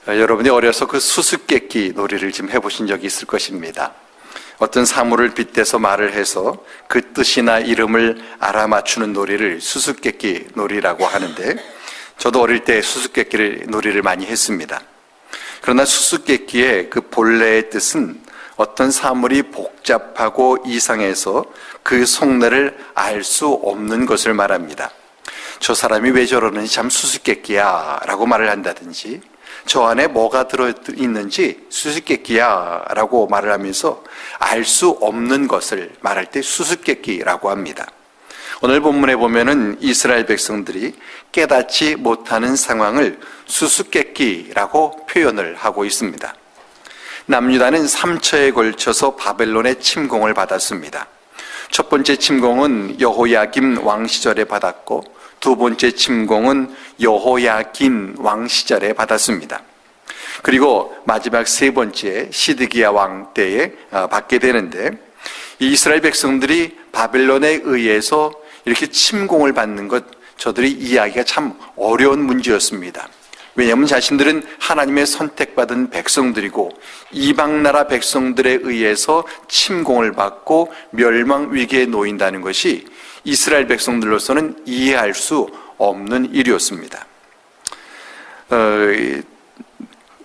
여러분이 어려서 그 수수께끼 놀이를 좀 해보신 적이 있을 것입니다. 어떤 사물을 빗대서 말을 해서 그 뜻이나 이름을 알아맞추는 놀이를 수수께끼 놀이라고 하는데, 저도 어릴 때 수수께끼를 놀이를 많이 했습니다. 그러나 수수께끼의 그 본래의 뜻은 어떤 사물이 복잡하고 이상해서 그 속내를 알 수 없는 것을 말합니다. 저 사람이 왜 저러는지 참 수수께끼야 라고 말을 한다든지, 저 안에 뭐가 들어있는지 수수께끼야 라고 말을 하면서 알 수 없는 것을 말할 때 수수께끼라고 합니다. 오늘 본문에 보면은 이스라엘 백성들이 깨닫지 못하는 상황을 수수께끼라고 표현을 하고 있습니다. 남유다는 3처에 걸쳐서 바벨론의 침공을 받았습니다. 첫 번째 침공은 여호야김 왕 시절에 받았고, 두 번째 침공은 여호야긴 왕 시절에 받았습니다. 그리고 마지막 세 번째 시드기야 왕 때에 받게 되는데, 이 이스라엘 백성들이 바벨론에 의해서 이렇게 침공을 받는 것, 저들이 이해하기가 참 어려운 문제였습니다. 왜냐하면 자신들은 하나님의 선택받은 백성들이고 이방 나라 백성들에 의해서 침공을 받고 멸망 위기에 놓인다는 것이 이스라엘 백성들로서는 이해할 수 없는 일이었습니다.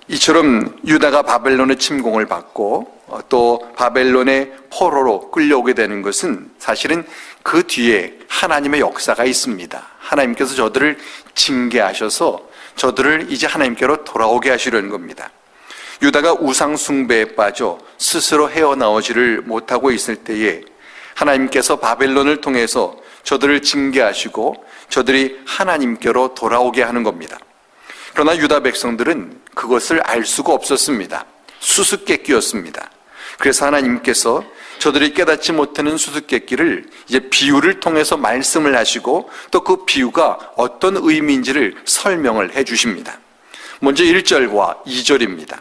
이처럼 유다가 바벨론의 침공을 받고 또 바벨론의 포로로 끌려오게 되는 것은 사실은 그 뒤에 하나님의 역사가 있습니다. 하나님께서 저들을 징계하셔서 저들을 이제 하나님께로 돌아오게 하시려는 겁니다. 유다가 우상 숭배에 빠져 스스로 헤어나오지를 못하고 있을 때에 하나님께서 바벨론을 통해서 저들을 징계하시고 저들이 하나님께로 돌아오게 하는 겁니다. 그러나 유다 백성들은 그것을 알 수가 없었습니다. 수수께끼였습니다. 그래서 하나님께서 저들이 깨닫지 못하는 수수께끼를 이제 비유를 통해서 말씀을 하시고 또 그 비유가 어떤 의미인지를 설명을 해 주십니다. 먼저 1절과 2절입니다.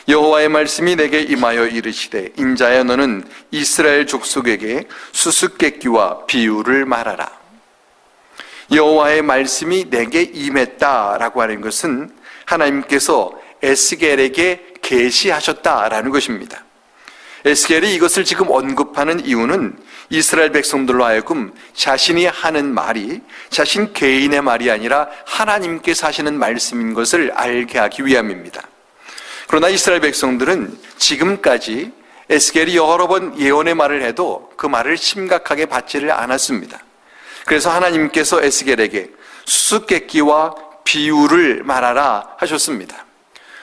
여호와의 말씀이 내게 임하여 이르시되, 인자야 너는 이스라엘 족속에게 수수께끼와 비유를 말하라. 여호와의 말씀이 내게 임했다라고 하는 것은 하나님께서 에스겔에게 계시하셨다라는 것입니다. 에스겔이 이것을 지금 언급하는 이유는 이스라엘 백성들로 하여금 자신이 하는 말이 자신 개인의 말이 아니라 하나님께서 하시는 말씀인 것을 알게 하기 위함입니다. 그러나 이스라엘 백성들은 지금까지 에스겔이 여러 번 예언의 말을 해도 그 말을 심각하게 받지를 않았습니다. 그래서 하나님께서 에스겔에게 수수께끼와 비유를 말하라 하셨습니다.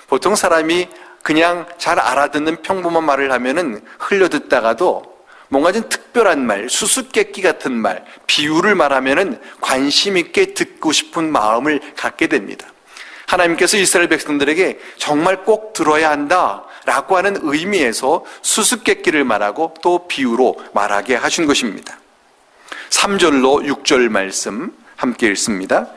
보통 사람이 그냥 잘 알아듣는 평범한 말을 하면은 흘려듣다가도 뭔가 좀 특별한 말, 수수께끼 같은 말, 비유를 말하면은 관심 있게 듣고 싶은 마음을 갖게 됩니다. 하나님께서 이스라엘 백성들에게 정말 꼭 들어야 한다라고 하는 의미에서 수수께끼를 말하고 또 비유로 말하게 하신 것입니다. 3절로 6절 말씀 함께 읽습니다.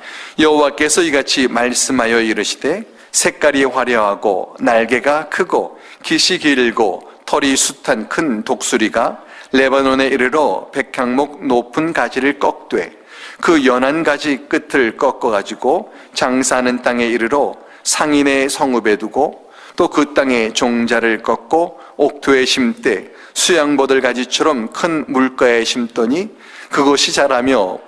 여호와께서 이같이 말씀하여 이르시되, 색깔이 화려하고 날개가 크고 깃이 길고 털이 숱한 큰 독수리가 레바논에 이르러 백향목 높은 가지를 꺾되 그 연한 가지 끝을 꺾어가지고 장사하는 땅에 이르러 상인의 성읍에 두고 또 그 땅에 종자를 꺾고 옥토에 심되 수양버들 가지처럼 큰 물가에 심더니 그것이 자라며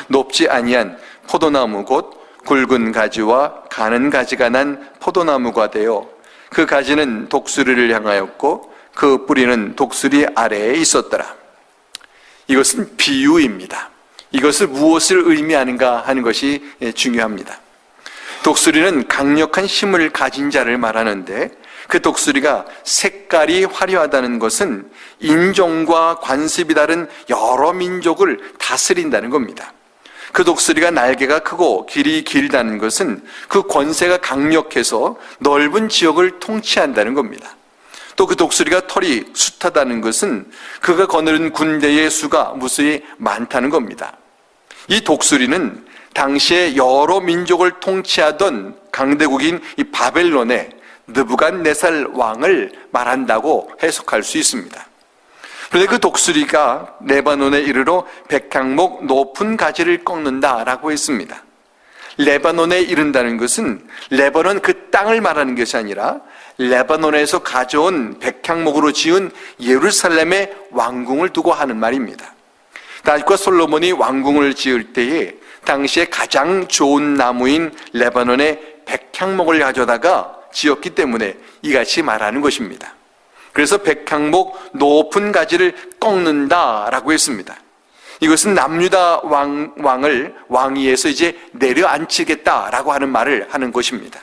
높지 아니한 포도나무 곧 굵은 가지와 가는 가지가 난 포도나무가 되어 그 가지는 독수리를 향하였고 그 뿌리는 독수리 아래에 있었더라. 이것은 비유입니다. 이것을 무엇을 의미하는가 하는 것이 중요합니다. 독수리는 강력한 힘을 가진 자를 말하는데, 그 독수리가 색깔이 화려하다는 것은 인종과 관습이 다른 여러 민족을 다스린다는 겁니다. 그 독수리가 날개가 크고 길이 길다는 것은 그 권세가 강력해서 넓은 지역을 통치한다는 겁니다. 또 그 독수리가 털이 숱하다는 것은 그가 거느린 군대의 수가 무수히 많다는 겁니다. 이 독수리는 당시에 여러 민족을 통치하던 강대국인 이 바벨론의 느부갓네살 왕을 말한다고 해석할 수 있습니다. 그런데 그 독수리가 레바논에 이르러 백향목 높은 가지를 꺾는다라고 했습니다. 레바논에 이른다는 것은 레바논 그 땅을 말하는 것이 아니라 레바논에서 가져온 백향목으로 지은 예루살렘의 왕궁을 두고 하는 말입니다. 다윗과 솔로몬이 왕궁을 지을 때에 당시에 가장 좋은 나무인 레바논의 백향목을 가져다가 지었기 때문에 이같이 말하는 것입니다. 그래서 백향목 높은 가지를 꺾는다라고 했습니다. 이것은 남유다 왕을 왕위에서 이제 내려앉히겠다라고 하는 말을 하는 것입니다.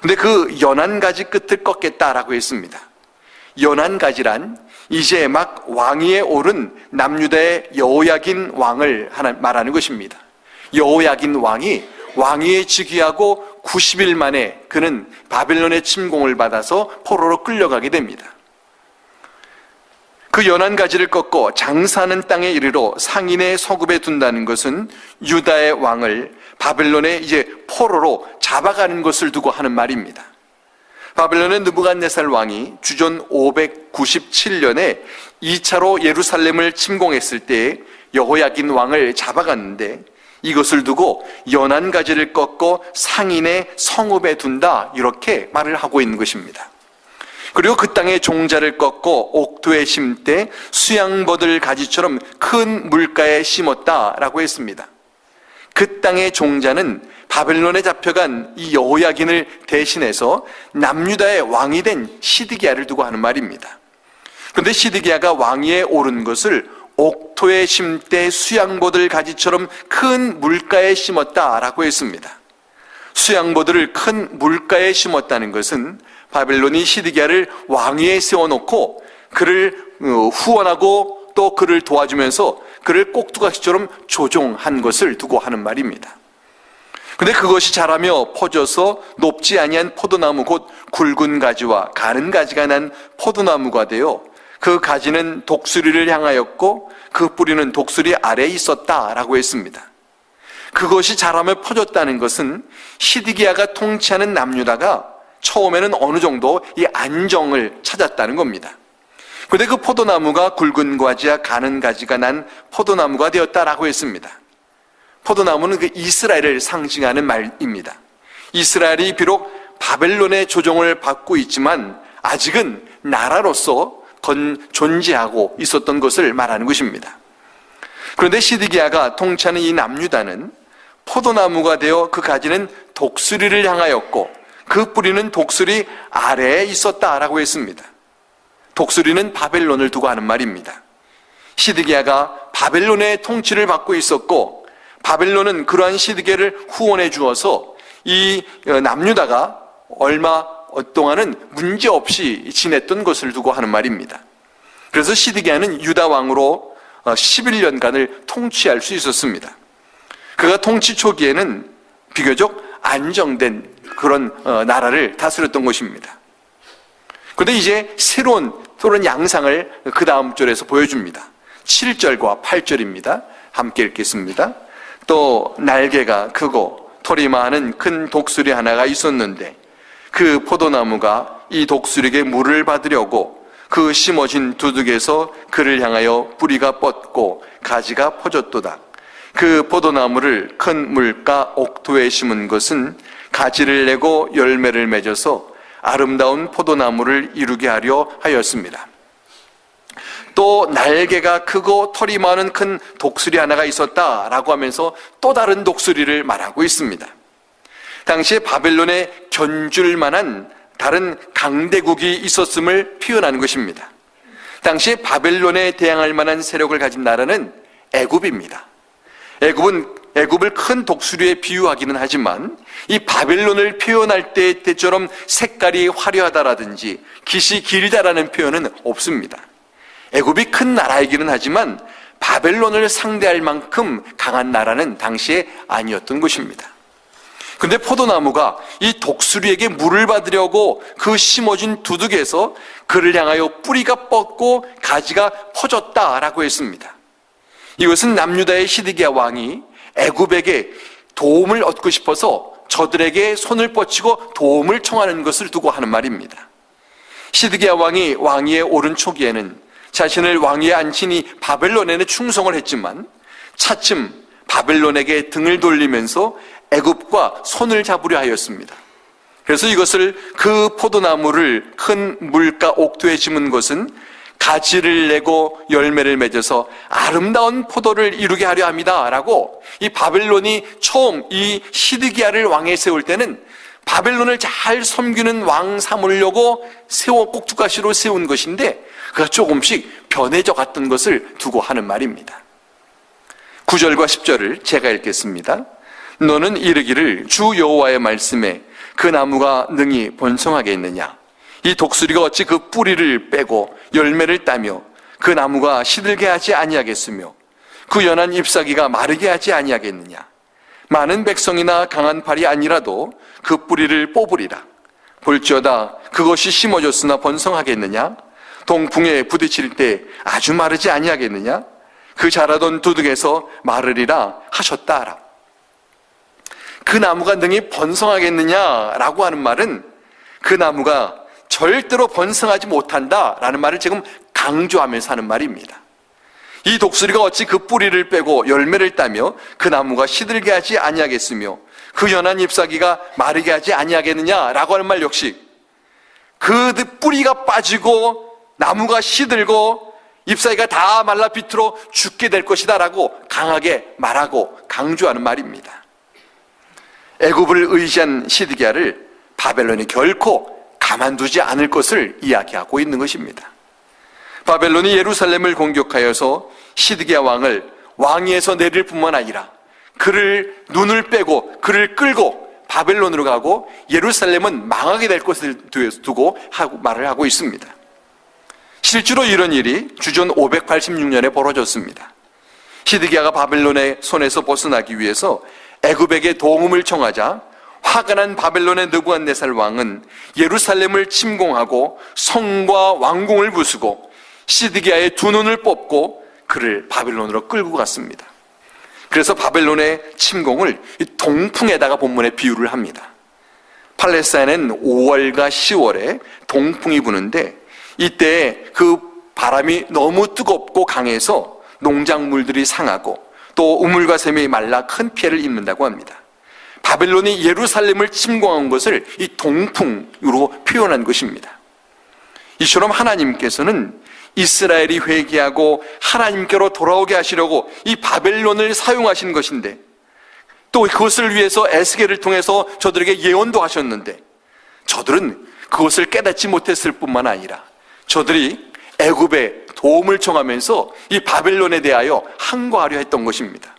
근데 그 연한 가지 끝을 꺾겠다라고 했습니다. 연한 가지란 이제 막 왕위에 오른 남유다의 여호야긴 왕을 말하는 것입니다. 여호야긴 왕이 왕위에 즉위하고 90일 만에 그는 바벨론의 침공을 받아서 포로로 끌려가게 됩니다. 그 연한 가지를 꺾고 장사하는 땅에 이르러 상인의 서급에 둔다는 것은 유다의 왕을 바벨론의 이제 포로로 잡아가는 것을 두고 하는 말입니다. 바벨론의 느부갓네살 왕이 주전 597년에 2차로 예루살렘을 침공했을 때 여호야긴 왕을 잡아갔는데 이것을 두고 연한 가지를 꺾고 상인의 성읍에 둔다 이렇게 말을 하고 있는 것입니다. 그리고 그 땅의 종자를 꺾고 옥토에 심되 수양버들 가지처럼 큰 물가에 심었다라고 했습니다. 그 땅의 종자는 바벨론에 잡혀간 이 여호야긴을 대신해서 남유다의 왕이 된 시드기야를 두고 하는 말입니다. 그런데 시드기야가 왕위에 오른 것을 옥토에 심되 수양버들 가지처럼 큰 물가에 심었다라고 했습니다. 수양버들을 큰 물가에 심었다는 것은 바벨론이 시드기야를 왕위에 세워놓고 그를 후원하고 또 그를 도와주면서 그를 꼭두각시처럼 조종한 것을 두고 하는 말입니다. 근데 그것이 자라며 퍼져서 높지 아니한 포도나무 곧 굵은 가지와 가는 가지가 난 포도나무가 되어 그 가지는 독수리를 향하였고 그 뿌리는 독수리 아래에 있었다라고 했습니다. 그것이 자라며 퍼졌다는 것은 시드기야가 통치하는 남유다가 처음에는 어느 정도 이 안정을 찾았다는 겁니다. 그런데 그 포도나무가 굵은 가지와 가는 가지가 난 포도나무가 되었다라고 했습니다. 포도나무는 그 이스라엘을 상징하는 말입니다. 이스라엘이 비록 바벨론의 조종을 받고 있지만 아직은 나라로서 존재하고 있었던 것을 말하는 것입니다. 그런데 시드기야가 통치하는 이 남유다는 포도나무가 되어 그 가지는 독수리를 향하였고 그 뿌리는 독수리 아래에 있었다라고 했습니다. 독수리는 바벨론을 두고 하는 말입니다. 시드기야가 바벨론의 통치를 받고 있었고 바벨론은 그러한 시드기야를 후원해 주어서 이 남유다가 얼마 동안은 문제없이 지냈던 것을 두고 하는 말입니다. 그래서 시드기야는 유다 왕으로 11년간을 통치할 수 있었습니다. 그가 통치 초기에는 비교적 안정된 그런 나라를 다스렸던 것입니다. 그런데 이제 새로운 양상을 그 다음 절에서 보여줍니다. 7절과 8절입니다. 함께 읽겠습니다. 또 날개가 크고 털이 많은 큰 독수리 하나가 있었는데 그 포도나무가 이 독수리에게 물을 받으려고 그 심어진 두둑에서 그를 향하여 뿌리가 뻗고 가지가 퍼졌도다. 그 포도나무를 큰 물가 옥토에 심은 것은 가지를 내고 열매를 맺어서 아름다운 포도나무를 이루게 하려 하였습니다. 또 날개가 크고 털이 많은 큰 독수리 하나가 있었다라고 하면서 또 다른 독수리를 말하고 있습니다. 당시에 바벨론에 견줄 만한 다른 강대국이 있었음을 표현하는 것입니다. 당시에 바벨론에 대항할 만한 세력을 가진 나라는 애굽입니다. 애굽을 큰 독수리에 비유하기는 하지만 이 바벨론을 표현할 때처럼 색깔이 화려하다라든지 깃이 길다라는 표현은 없습니다. 애굽이 큰 나라이기는 하지만 바벨론을 상대할 만큼 강한 나라는 당시에 아니었던 것입니다. 근데 포도나무가 이 독수리에게 물을 받으려고 그 심어진 두둑에서 그를 향하여 뿌리가 뻗고 가지가 퍼졌다라고 했습니다. 이것은 남유다의 시드기야 왕이 애굽에게 도움을 얻고 싶어서 저들에게 손을 뻗치고 도움을 청하는 것을 두고 하는 말입니다. 시드기야 왕이 왕위에 오른 초기에는 자신을 왕위에 앉히니 바벨론에는 충성을 했지만 차츰 바벨론에게 등을 돌리면서 애굽과 손을 잡으려 하였습니다. 그래서 이것을 그 포도나무를 큰 물가 옥토에 심은 것은 가지를 내고 열매를 맺어서 아름다운 포도를 이루게 하려 합니다 라고, 이 바벨론이 처음 이 시드기야를 왕에 세울 때는 바벨론을 잘 섬기는 왕 삼으려고 꼭두가시로 세운 것인데, 그가 조금씩 변해져 갔던 것을 두고 하는 말입니다. 9절과 10절을 제가 읽겠습니다. 너는 이르기를 주 여호와의 말씀에 그 나무가 능히 번성하겠느냐? 이 독수리가 어찌 그 뿌리를 빼고 열매를 따며 그 나무가 시들게 하지 아니하겠으며 그 연한 잎사귀가 마르게 하지 아니하겠느냐? 많은 백성이나 강한 팔이 아니라도 그 뿌리를 뽑으리라. 볼지어다 그것이 심어졌으나 번성하겠느냐? 동풍에 부딪힐 때 아주 마르지 아니하겠느냐? 그 자라던 두둑에서 마르리라 하셨다 하라. 그 나무가 능히 번성하겠느냐라고 하는 말은 그 나무가 절대로 번성하지 못한다라는 말을 지금 강조하면서 하는 말입니다. 이 독수리가 어찌 그 뿌리를 빼고 열매를 따며 그 나무가 시들게 하지 아니하겠으며 그 연한 잎사귀가 마르게 하지 아니하겠느냐라고 하는 말 역시 그 뿌리가 빠지고 나무가 시들고 잎사귀가 다 말라 비틀어 죽게 될 것이다 라고 강하게 말하고 강조하는 말입니다. 애굽을 의지한 시드기야를 바벨론이 결코 가만두지 않을 것을 이야기하고 있는 것입니다. 바벨론이 예루살렘을 공격하여서 시드기야 왕을 왕위에서 내릴 뿐만 아니라 그를 눈을 빼고 그를 끌고 바벨론으로 가고 예루살렘은 망하게 될 것을 두고 말을 하고 있습니다. 실제로 이런 일이 주전 586년에 벌어졌습니다. 시드기야가 바벨론의 손에서 벗어나기 위해서 애굽에게 도움을 청하자 화가 난 바벨론의 느부갓네살 왕은 예루살렘을 침공하고 성과 왕궁을 부수고 시드기야의 두 눈을 뽑고 그를 바벨론으로 끌고 갔습니다. 그래서 바벨론의 침공을 동풍에다가 본문에 비유를 합니다. 팔레스타인은 5월과 10월에 동풍이 부는데 이때 그 바람이 너무 뜨겁고 강해서 농작물들이 상하고 또 우물과 샘이 말라 큰 피해를 입는다고 합니다. 바벨론이 예루살렘을 침공한 것을 이 동풍으로 표현한 것입니다. 이처럼 하나님께서는 이스라엘이 회개하고 하나님께로 돌아오게 하시려고 이 바벨론을 사용하신 것인데 또 그것을 위해서 에스겔을 통해서 저들에게 예언도 하셨는데 저들은 그것을 깨닫지 못했을 뿐만 아니라 저들이 애굽에 도움을 청하면서 이 바벨론에 대하여 항거하려 했던 것입니다.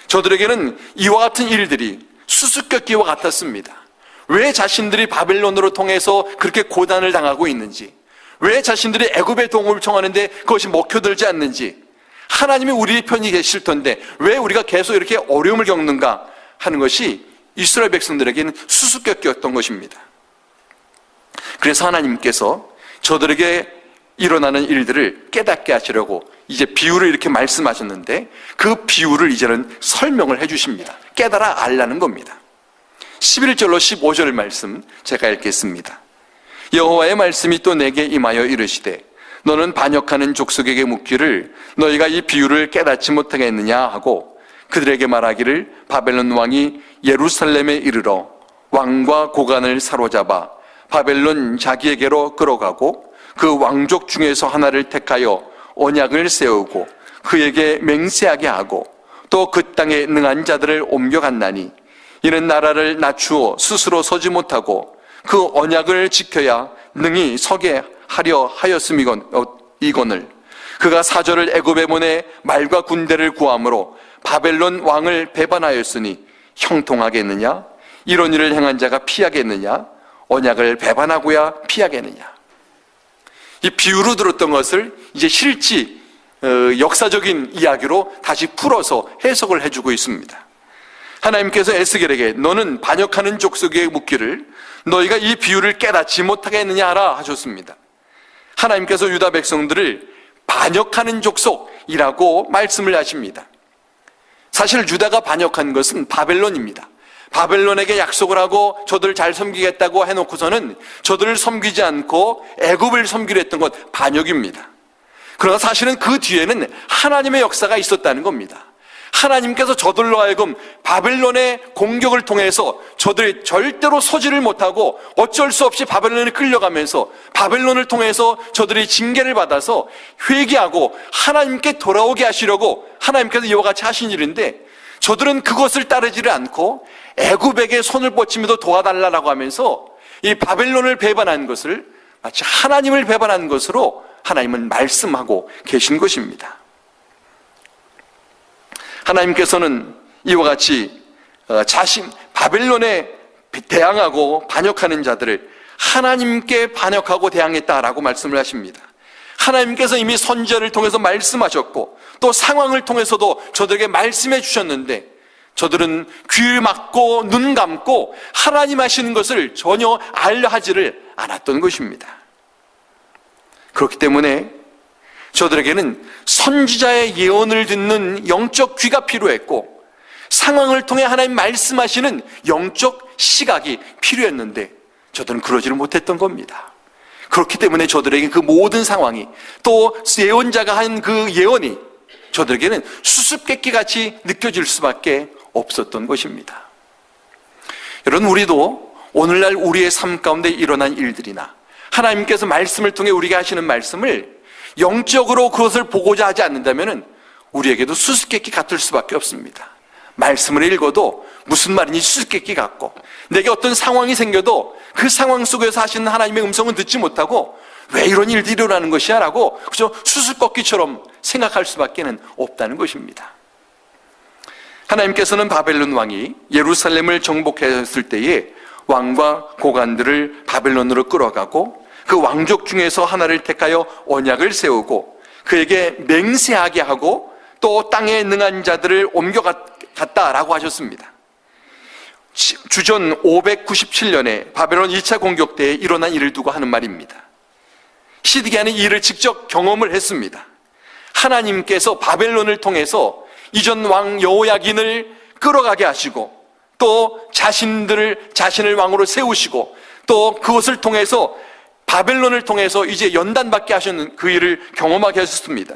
저들에게는 이와 같은 일들이 수수께끼와 같았습니다. 왜 자신들이 바벨론으로 통해서 그렇게 고난을 당하고 있는지, 왜 자신들이 애굽의 도움을 청하는데 그것이 먹혀들지 않는지, 하나님이 우리 편이 계실 텐데 왜 우리가 계속 이렇게 어려움을 겪는가 하는 것이 이스라엘 백성들에게는 수수께끼였던 것입니다. 그래서 하나님께서 저들에게 일어나는 일들을 깨닫게 하시려고 이제 비유를 이렇게 말씀하셨는데 그 비유를 이제는 설명을 해 주십니다. 깨달아 알라는 겁니다. 11절로 15절 말씀 제가 읽겠습니다. 여호와의 말씀이 또 내게 임하여 이르시되 너는 반역하는 족속에게 묻기를 너희가 이 비유를 깨닫지 못하겠느냐 하고 그들에게 말하기를 바벨론 왕이 예루살렘에 이르러 왕과 고관을 사로잡아 바벨론 자기에게로 끌어가고 그 왕족 중에서 하나를 택하여 언약을 세우고 그에게 맹세하게 하고 또 그 땅에 능한 자들을 옮겨갔나니 이는 나라를 낮추어 스스로 서지 못하고 그 언약을 지켜야 능히 서게 하려 하였음이거늘 그가 사절을 애굽에 보내 말과 군대를 구함으로 바벨론 왕을 배반하였으니 형통하겠느냐? 이런 일을 행한 자가 피하겠느냐? 언약을 배반하고야 피하겠느냐? 이 비유로 들었던 것을 이제 실지 역사적인 이야기로 다시 풀어서 해석을 해주고 있습니다. 하나님께서 에스겔에게 너는 반역하는 족속에게 묻기를 너희가 이 비유를 깨닫지 못하겠느냐 하라 하셨습니다. 하나님께서 유다 백성들을 반역하는 족속이라고 말씀을 하십니다. 사실 유다가 반역한 것은 바벨론입니다. 바벨론에게 약속을 하고 저들을 잘 섬기겠다고 해놓고서는 저들을 섬기지 않고 애굽을 섬기려 했던 것 반역입니다. 그러나 사실은 그 뒤에는 하나님의 역사가 있었다는 겁니다. 하나님께서 저들로 하여금 바벨론의 공격을 통해서 저들이 절대로 소지를 못하고 어쩔 수 없이 바벨론에 끌려가면서 바벨론을 통해서 저들이 징계를 받아서 회개하고 하나님께 돌아오게 하시려고 하나님께서 이와 같이 하신 일인데, 저들은 그것을 따르지를 않고 애굽에게 손을 뻗치면서 도와달라고 하면서 이 바벨론을 배반한 것을 마치 하나님을 배반한 것으로 하나님은 말씀하고 계신 것입니다. 하나님께서는 이와 같이 바벨론에 대항하고 반역하는 자들을 하나님께 반역하고 대항했다라고 말씀을 하십니다. 하나님께서 이미 선지자를 통해서 말씀하셨고 또 상황을 통해서도 저들에게 말씀해 주셨는데, 저들은 귀를 막고 눈 감고 하나님 하시는 것을 전혀 알려 하지를 않았던 것입니다. 그렇기 때문에 저들에게는 선지자의 예언을 듣는 영적 귀가 필요했고, 상황을 통해 하나님 말씀하시는 영적 시각이 필요했는데 저들은 그러지를 못했던 겁니다. 그렇기 때문에 저들에게 그 모든 상황이, 또 예언자가 한 그 예언이 저들에게는 수수께끼같이 느껴질 수밖에 없었던 것입니다. 여러분, 우리도 오늘날 우리의 삶 가운데 일어난 일들이나 하나님께서 말씀을 통해 우리에게 하시는 말씀을 영적으로 그것을 보고자 하지 않는다면 우리에게도 수수께끼 같을 수밖에 없습니다. 말씀을 읽어도 무슨 말인지 수수께끼 같고, 내게 어떤 상황이 생겨도 그 상황 속에서 하시는 하나님의 음성은 듣지 못하고 왜 이런 일들이 일어나는 것이야 라고 그저 수수께끼처럼 생각할 수밖에 없다는 것입니다. 하나님께서는 바벨론 왕이 예루살렘을 정복했을 때에 왕과 고관들을 바벨론으로 끌어가고 그 왕족 중에서 하나를 택하여 언약을 세우고 그에게 맹세하게 하고 또 땅에 능한 자들을 옮겨갔다라고 하셨습니다. 주전 597년에 바벨론 2차 공격 때에 일어난 일을 두고 하는 말입니다. 시드기야는 이 일을 직접 경험을 했습니다. 하나님께서 바벨론을 통해서 이전 왕 여호야긴을 끌어가게 하시고 또 자신을 왕으로 세우시고 또 그것을 통해서 바벨론을 통해서 이제 연단받게 하시는 그 일을 경험하게 하셨습니다.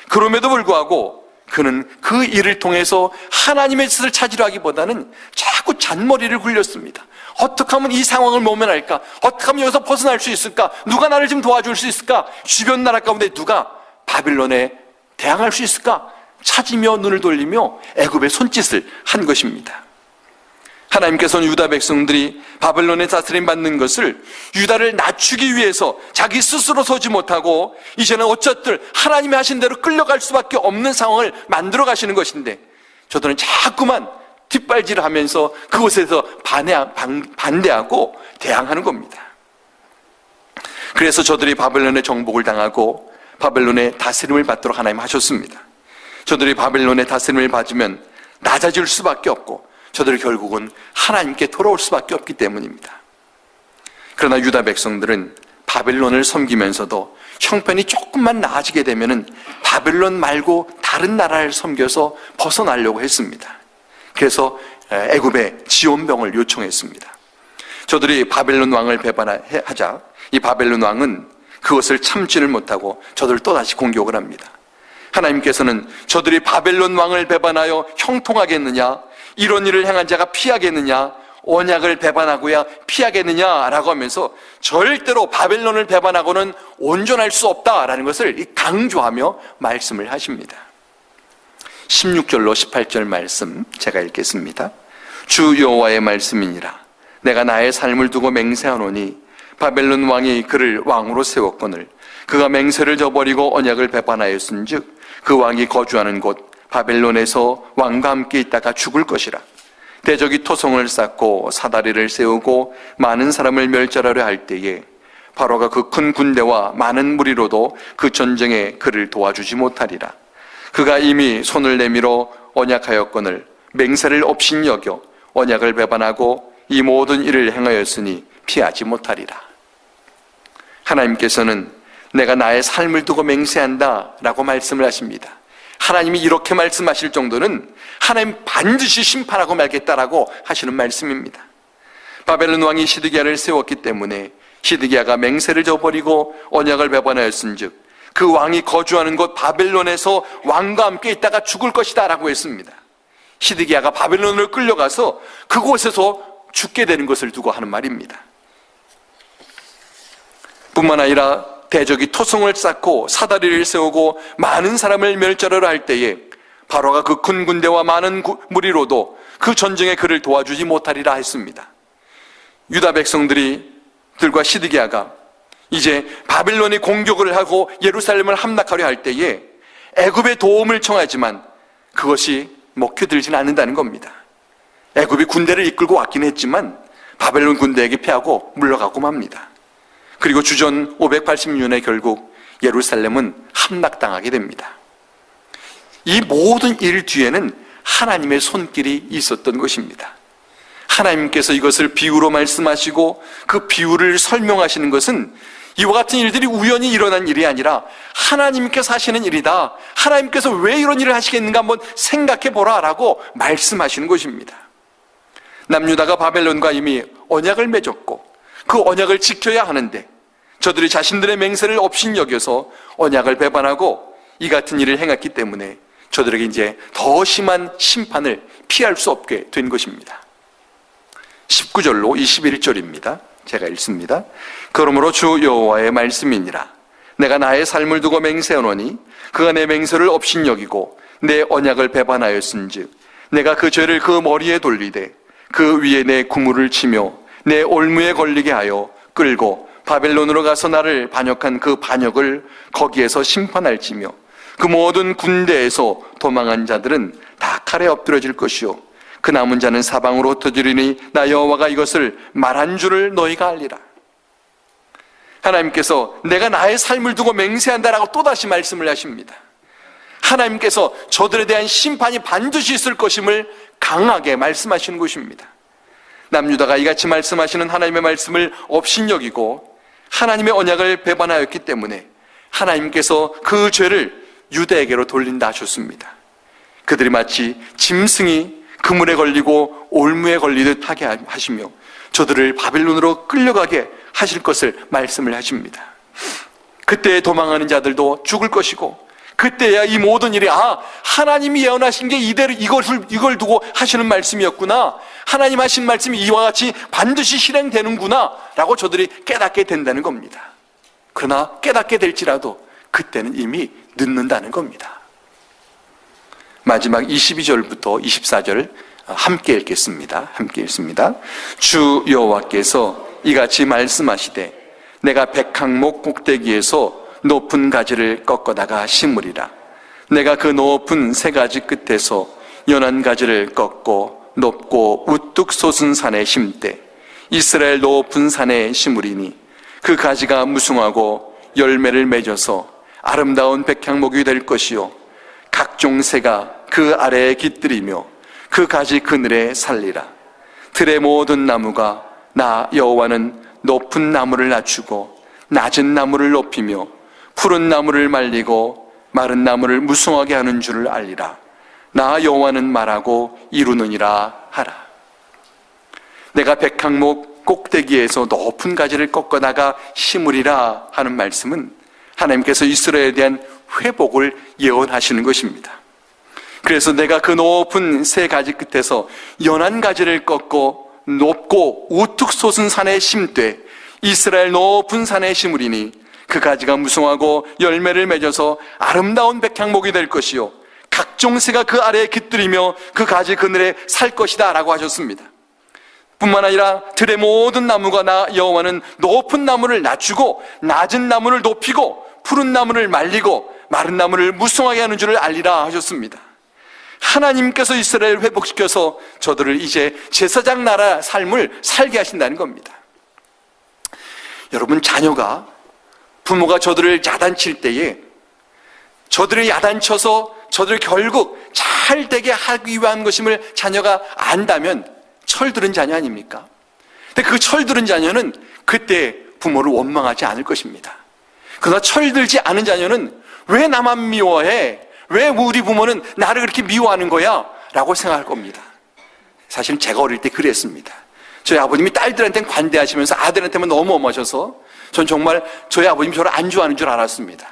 그럼에도 불구하고 그는 그 일을 통해서 하나님의 뜻을 찾으려 하기보다는 자꾸 잔머리를 굴렸습니다. 어떻게 하면 이 상황을 모면할까? 어떻게 하면 여기서 벗어날 수 있을까? 누가 나를 좀 도와줄 수 있을까? 주변 나라 가운데 누가 바벨론에 대항할 수 있을까? 찾으며 눈을 돌리며 애굽의 손짓을 한 것입니다. 하나님께서는 유다 백성들이 바벨론에 다스림 받는 것을 유다를 낮추기 위해서 자기 스스로 서지 못하고 이제는 어쨌든 하나님이 하신 대로 끌려갈 수밖에 없는 상황을 만들어 가시는 것인데, 저들은 자꾸만 뒷발질을 하면서 그곳에서 반대하고 대항하는 겁니다. 그래서 저들이 바벨론의 정복을 당하고 바벨론의 다스림을 받도록 하나님 하셨습니다. 저들이 바벨론의 다스림을 받으면 낮아질 수밖에 없고 저들이 결국은 하나님께 돌아올 수밖에 없기 때문입니다. 그러나 유다 백성들은 바벨론을 섬기면서도 형편이 조금만 나아지게 되면은 바벨론 말고 다른 나라를 섬겨서 벗어나려고 했습니다. 그래서 애굽에 지원병을 요청했습니다. 저들이 바벨론 왕을 배반하자 이 바벨론 왕은 그것을 참지를 못하고 저들을 또다시 공격을 합니다. 하나님께서는 저들이 바벨론 왕을 배반하여 형통하겠느냐, 이런 일을 행한 자가 피하겠느냐, 언약을 배반하고야 피하겠느냐라고 하면서 절대로 바벨론을 배반하고는 온전할 수 없다라는 것을 강조하며 말씀을 하십니다. 16절로 18절 말씀 제가 읽겠습니다. 주 여호와의 말씀이니라. 내가 나의 삶을 두고 맹세하노니 바벨론 왕이 그를 왕으로 세웠거늘 그가 맹세를 저버리고 언약을 배반하였은즉 그 왕이 거주하는 곳 바벨론에서 왕과 함께 있다가 죽을 것이라. 대적이 토성을 쌓고 사다리를 세우고 많은 사람을 멸절하려 할 때에 바로가 그 큰 군대와 많은 무리로도 그 전쟁에 그를 도와주지 못하리라. 그가 이미 손을 내밀어 언약하였거늘 맹세를 없인 여겨 언약을 배반하고 이 모든 일을 행하였으니 피하지 못하리라. 하나님께서는 내가 나의 삶을 두고 맹세한다 라고 말씀을 하십니다. 하나님이 이렇게 말씀하실 정도는 하나님 반드시 심판하고 말겠다라고 하시는 말씀입니다. 바벨론 왕이 시드기야를 세웠기 때문에 시드기야가 맹세를 저버리고 언약을 배반하였은즉 그 왕이 거주하는 곳 바벨론에서 왕과 함께 있다가 죽을 것이다 라고 했습니다. 시드기야가 바벨론으로 끌려가서 그곳에서 죽게 되는 것을 두고 하는 말입니다. 뿐만 아니라 대적이 토성을 쌓고 사다리를 세우고 많은 사람을 멸절하려 할 때에 바로가 그 큰 군대와 많은 무리로도 그 전쟁에 그를 도와주지 못하리라 했습니다. 유다 백성들과 시드기야가 이제 바벨론이 공격을 하고 예루살렘을 함락하려 할 때에 애굽의 도움을 청하지만 그것이 먹혀들지는 않는다는 겁니다. 애굽이 군대를 이끌고 왔긴 했지만 바벨론 군대에게 패하고 물러가고 맙니다. 그리고 주전 580년에 결국 예루살렘은 함락당하게 됩니다. 이 모든 일 뒤에는 하나님의 손길이 있었던 것입니다. 하나님께서 이것을 비유로 말씀하시고 그 비유를 설명하시는 것은 이와 같은 일들이 우연히 일어난 일이 아니라 하나님께서 하시는 일이다. 하나님께서 왜 이런 일을 하시겠는가 한번 생각해 보라 라고 말씀하시는 것입니다. 남유다가 바벨론과 이미 언약을 맺었고 그 언약을 지켜야 하는데 저들이 자신들의 맹세를 업신여겨서 언약을 배반하고 이 같은 일을 행했기 때문에 저들에게 이제 더 심한 심판을 피할 수 없게 된 것입니다. 19절로 21절입니다. 제가 읽습니다. 그러므로 주 여호와의 말씀이니라. 내가 나의 삶을 두고 맹세하노니 그가 내 맹세를 업신여기고 내 언약을 배반하였은즉 내가 그 죄를 그 머리에 돌리되 그 위에 내 구물을 치며 내 올무에 걸리게 하여 끌고 바벨론으로 가서 나를 반역한 그 반역을 거기에서 심판할지며 그 모든 군대에서 도망한 자들은 다 칼에 엎드려질 것이요 그 남은 자는 사방으로 흩어지리니 나 여호와가 이것을 말한 줄을 너희가 알리라. 하나님께서 내가 나의 삶을 두고 맹세한다라고 또다시 말씀을 하십니다. 하나님께서 저들에 대한 심판이 반드시 있을 것임을 강하게 말씀하시는 것입니다. 남유다가 이같이 말씀하시는 하나님의 말씀을 업신여기고 하나님의 언약을 배반하였기 때문에 하나님께서 그 죄를 유다에게로 돌린다 하셨습니다. 그들이 마치 짐승이 그물에 걸리고 올무에 걸리듯 하게 하시며 저들을 바벨론으로 끌려가게 하실 것을 말씀을 하십니다. 그때 도망하는 자들도 죽을 것이고 그때야 이 모든 일이 하나님이 예언하신 게 이대로 이걸 두고 하시는 말씀이었구나, 하나님 하신 말씀이 이와 같이 반드시 실행되는구나 라고 저들이 깨닫게 된다는 겁니다. 그러나 깨닫게 될지라도 그때는 이미 늦는다는 겁니다. 마지막 22절부터 24절 함께 읽겠습니다. 함께 읽습니다. 주 여호와께서 이같이 말씀하시되 내가 백항목 꼭대기에서 높은 가지를 꺾어다가 심으리라. 내가 그 높은 세 가지 끝에서 연한 가지를 꺾고 높고 우뚝 솟은 산에 심되 이스라엘 높은 산에 심으리니 그 가지가 무성하고 열매를 맺어서 아름다운 백향목이 될 것이요 각종 새가 그 아래에 깃들이며 그 가지 그늘에 살리라. 들의 모든 나무가 나 여호와는 높은 나무를 낮추고 낮은 나무를 높이며 푸른 나무를 말리고 마른 나무를 무성하게 하는 줄을 알리라. 나 여호와는 말하고 이루느니라 하라. 내가 백항목 꼭대기에서 높은 가지를 꺾어다가 심으리라 하는 말씀은 하나님께서 이스라엘에 대한 회복을 예언하시는 것입니다. 그래서 내가 그 높은 세 가지 끝에서 연한 가지를 꺾고 높고 우뚝 솟은 산에 심되 이스라엘 높은 산에 심으리니 그 가지가 무성하고 열매를 맺어서 아름다운 백향목이 될 것이요 각종 새가 그 아래에 깃들이며 그 가지 그늘에 살 것이다 라고 하셨습니다. 뿐만 아니라 들의 모든 나무가 나 여호와는 높은 나무를 낮추고 낮은 나무를 높이고 푸른 나무를 말리고 마른 나무를 무성하게 하는 줄을 알리라 하셨습니다. 하나님께서 이스라엘을 회복시켜서 저들을 이제 제사장 나라 삶을 살게 하신다는 겁니다. 여러분, 자녀가 부모가 저들을 야단칠 때에 저들을 야단쳐서 저들을 결국 잘 되게 하기 위한 것임을 자녀가 안다면 철들은 자녀 아닙니까? 근데 그 철들은 자녀는 그때 부모를 원망하지 않을 것입니다. 그러나 철들지 않은 자녀는 왜 나만 미워해? 왜 우리 부모는 나를 그렇게 미워하는 거야? 라고 생각할 겁니다. 사실은 제가 어릴 때 그랬습니다. 저희 아버님이 딸들한테는 관대하시면서 아들한테만 너무 엄하셔서 전 정말 저희 아버님이 저를 안 좋아하는 줄 알았습니다.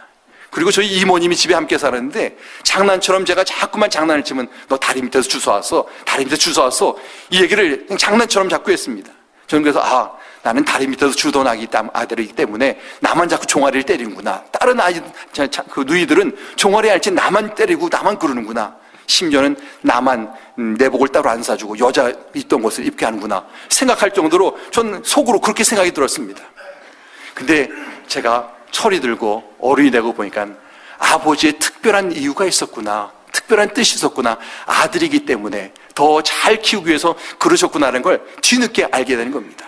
그리고 저희 이모님이 집에 함께 살았는데 장난처럼 제가 자꾸만 장난을 치면 너 다리 밑에서 주워왔어, 다리 밑에서 주워왔어, 이 얘기를 그냥 장난처럼 자꾸 했습니다. 저는 그래서 나는 다리 밑에서 주던 아들이기 때문에 나만 자꾸 종아리를 때리는구나. 다른 그 누이들은 종아리 할지 나만 때리고 나만 그러는구나. 심지어는 나만 내복을 따로 안 사주고 여자 있던 것을 입게 하는구나 생각할 정도로 전 속으로 그렇게 생각이 들었습니다. 근데 제가 철이 들고 어른이 되고 보니까 아버지의 특별한 이유가 있었구나, 특별한 뜻이 있었구나, 아들이기 때문에 더 잘 키우기 위해서 그러셨구나라는 걸 뒤늦게 알게 되는 겁니다.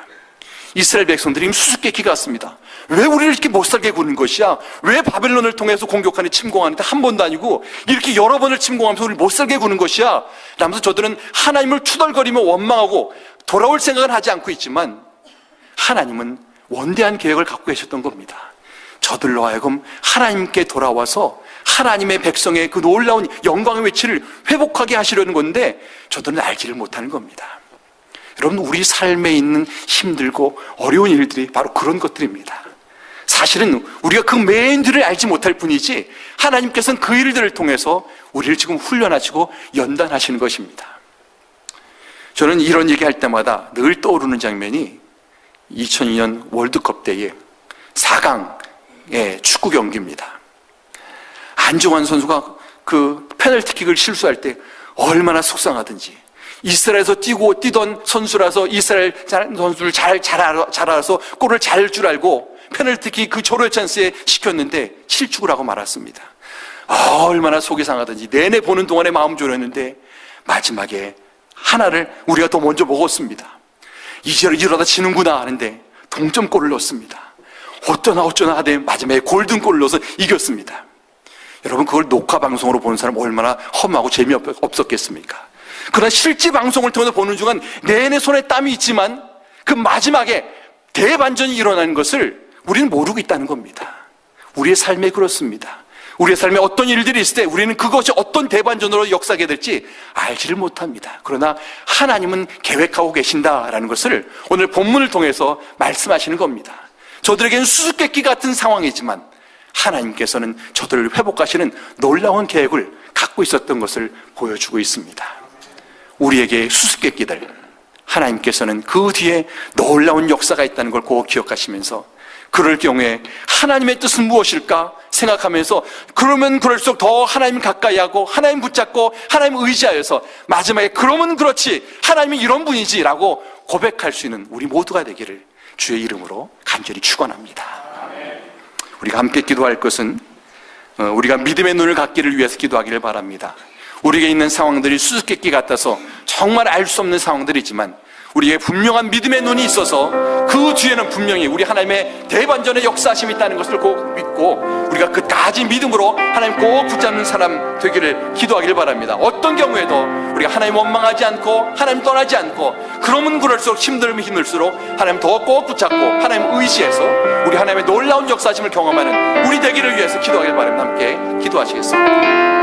이스라엘 백성들이 수수께끼 같습니다. 왜 우리를 이렇게 못살게 구는 것이야? 왜 바벨론을 통해서 공격하는 침공하는데 한 번도 아니고 이렇게 여러 번을 침공하면서 우리를 못살게 구는 것이야? 라면서 저들은 하나님을 투덜거리며 원망하고 돌아올 생각은 하지 않고 있지만 하나님은 원대한 계획을 갖고 계셨던 겁니다. 저들로 하여금 하나님께 돌아와서 하나님의 백성의 그 놀라운 영광의 위치를 회복하게 하시려는 건데 저들은 알지를 못하는 겁니다. 여러분, 우리 삶에 있는 힘들고 어려운 일들이 바로 그런 것들입니다. 사실은 우리가 그 메인들을 알지 못할 뿐이지 하나님께서는 그 일들을 통해서 우리를 지금 훈련하시고 연단하시는 것입니다. 저는 이런 얘기할 때마다 늘 떠오르는 장면이 2002년 월드컵 때의 4강의 축구 경기입니다. 안정환 선수가 그 페널티킥을 실수할 때 얼마나 속상하든지, 이스라엘에서 뛰던 선수라서 이스라엘 선수를 잘 알아서 골을 잘 줄 알고 페널티킥 그 절호의 찬스에 시켰는데 실축을 하고 말았습니다. 얼마나 속이 상하든지 내내 보는 동안에 마음 졸였는데 마지막에 하나를 우리가 더 먼저 먹었습니다. 이러다 지는구나 하는데 동점골을 넣었습니다. 어쩌나 하되 마지막에 골든골을 넣어서 이겼습니다. 여러분, 그걸 녹화 방송으로 보는 사람 얼마나 험하고 재미없었겠습니까? 그러나 실제 방송을 통해서 보는 중간 내내 손에 땀이 있지만 그 마지막에 대반전이 일어나는 것을 우리는 모르고 있다는 겁니다. 우리의 삶에 그렇습니다. 우리의 삶에 어떤 일들이 있을 때 우리는 그것이 어떤 대반전으로 역사하게 될지 알지를 못합니다. 그러나 하나님은 계획하고 계신다라는 것을 오늘 본문을 통해서 말씀하시는 겁니다. 저들에게는 수수께끼 같은 상황이지만 하나님께서는 저들을 회복하시는 놀라운 계획을 갖고 있었던 것을 보여주고 있습니다. 우리에게 수수께끼들, 하나님께서는 그 뒤에 놀라운 역사가 있다는 걸 꼭 기억하시면서 그럴 경우에 하나님의 뜻은 무엇일까 생각하면서 그러면 그럴수록 더 하나님 가까이 하고 하나님 붙잡고 하나님 의지하여서 마지막에 그러면 그렇지, 하나님이 이런 분이지 라고 고백할 수 있는 우리 모두가 되기를 주의 이름으로 간절히 축원합니다. 우리가 함께 기도할 것은 우리가 믿음의 눈을 갖기를 위해서 기도하기를 바랍니다. 우리에게 있는 상황들이 수수께끼 같아서 정말 알 수 없는 상황들이지만 우리에게 분명한 믿음의 눈이 있어서 그 뒤에는 분명히 우리 하나님의 대반전의 역사하심이 있다는 것을 꼭 믿고 우리가 끝까지 믿음으로 하나님 꼭 붙잡는 사람 되기를 기도하기를 바랍니다. 어떤 경우에도 우리가 하나님 원망하지 않고 하나님 떠나지 않고 그러면 그럴수록 힘들면 힘들수록 하나님 더 꼭 붙잡고 하나님 의지해서 우리 하나님의 놀라운 역사하심을 경험하는 우리 되기를 위해서 기도하기를 바랍니다. 함께 기도하시겠습니다.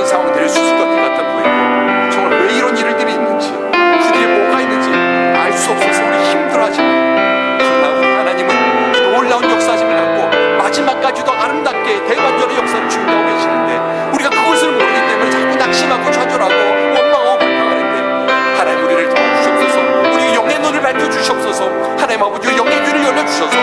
상황들이 수수께끼 같아 보이고 정말 왜 이런 일들이 있는지 그 뒤에 뭐가 있는지 알 수 없어서 우리 힘들어하지만 그러나 우리 하나님은 놀라운 역사심을 갖고 마지막까지도 아름답게 대반전의 역사를 준비하고 계시는데 우리가 그것을 모르기 때문에 자꾸 낙심하고 좌절하고 원망하고 불평하는데 하나님 우리를 도와주시옵소서. 우리의 영의 눈을 밝혀주시옵소서. 하나님 아버지 영의 귀를 열려주셔서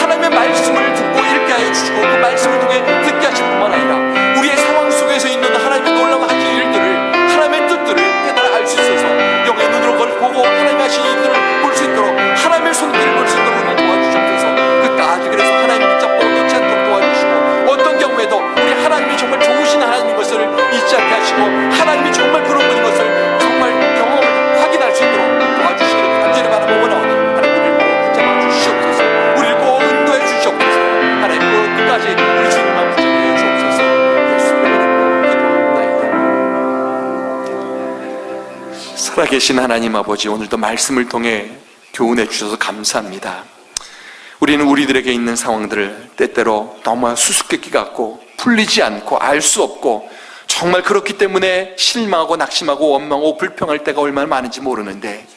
하나님의 말씀을 듣고 읽게 하여 주시고 그 말씀을 통해 듣게 하실 뿐만 아니라 우리의 상황 속에서 있는 하나님의 놀라운 하신 일들을 하나님의 뜻들을 깨달아 알 수 있어서 영의 눈으로 그걸 보고 하나님의 하신 일들을 볼 수 있도록 하나님의 손길을 볼 수 있도록 우리를 도와주시옵소서. 끝까지 그래서 하나님 붙잡고 놓지 않도록 도와주시고 어떤 경우에도 우리 하나님이 정말 좋으신 하나님인 것을 잊지 않게 하시고 하나님이 정말 그런 분인 것을 정말 경험을 확인할 수 있도록 도와주시기를 간절히 바라고 원하오니 하나님 우리를 꼭 붙잡아 주시옵소서. 우리를 꼭 인도해 주시옵소서. 하나님 그 끝까지 우리 주님만 붙잡아 주옵소서. 살아계신 하나님 아버지, 오늘도 말씀을 통해 교훈해 주셔서 감사합니다. 우리는 우리들에게 있는 상황들을 때때로 너무 수수께끼 같고 풀리지 않고 알 수 없고 정말 그렇기 때문에 실망하고 낙심하고 원망하고 불평할 때가 얼마나 많은지 모르는데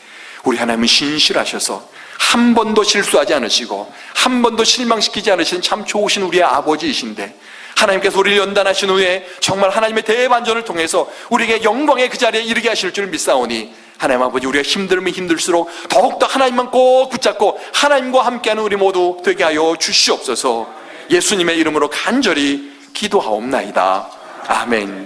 우리 하나님은 신실하셔서 한 번도 실수하지 않으시고 한 번도 실망시키지 않으시는 참 좋으신 우리의 아버지이신데, 하나님께서 우리를 연단하신 후에 정말 하나님의 대반전을 통해서 우리에게 영광의 그 자리에 이르게 하실 줄 믿사오니, 하나님 아버지, 우리가 힘들면 힘들수록 더욱더 하나님만 꼭 붙잡고 하나님과 함께하는 우리 모두 되게 하여 주시옵소서. 예수님의 이름으로 간절히 기도하옵나이다. 아멘.